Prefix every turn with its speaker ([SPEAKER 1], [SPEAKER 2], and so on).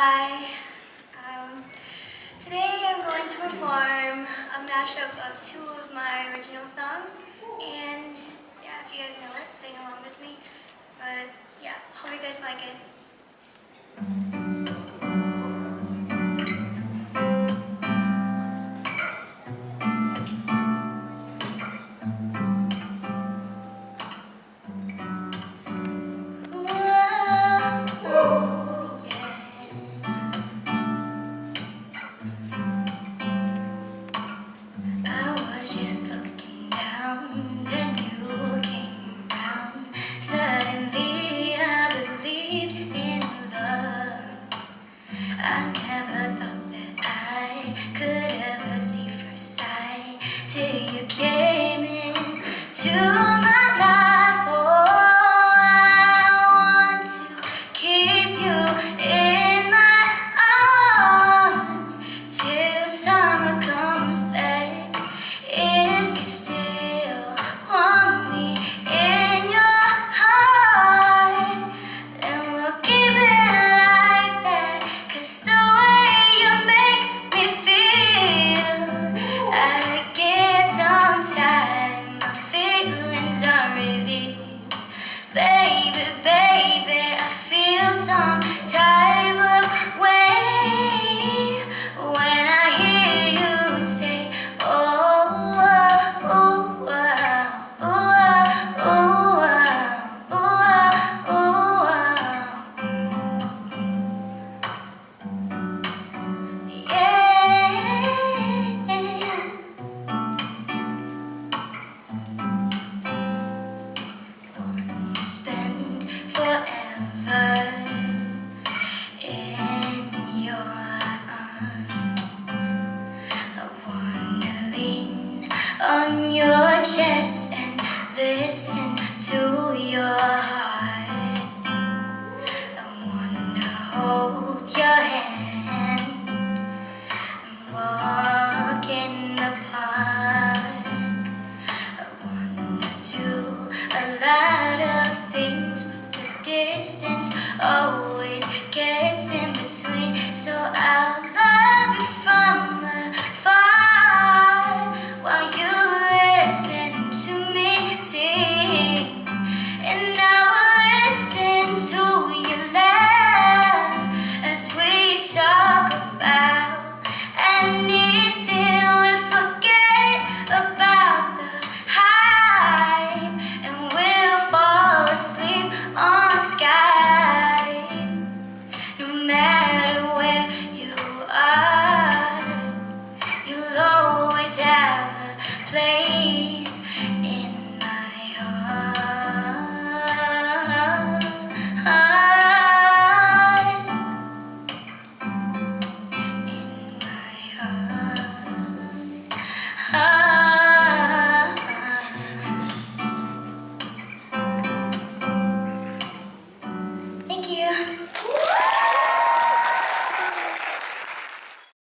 [SPEAKER 1] Hi. Today I'm going to perform a mashup of two of my original songs, and yeah, if you guys know it, sing along with me. But yeah, hope you guys like it. Just looking down, then you came round. Suddenly I believed in love. I never thought that I could ever see first sight till you came in to my life. Oh, I want to keep you in my arms till summer comes back. If you still want me in your heart, then we'll keep it like that. 'Cause the way you make me feel, I get tongue-tied and my feelings are revealed. Baby, baby, I feel some type of way when I hear you say, oh, oh, oh, oh, oh, oh, oh, oh, yeah. Want to spend forever in your arms. I wanna lean on your chest and listen to your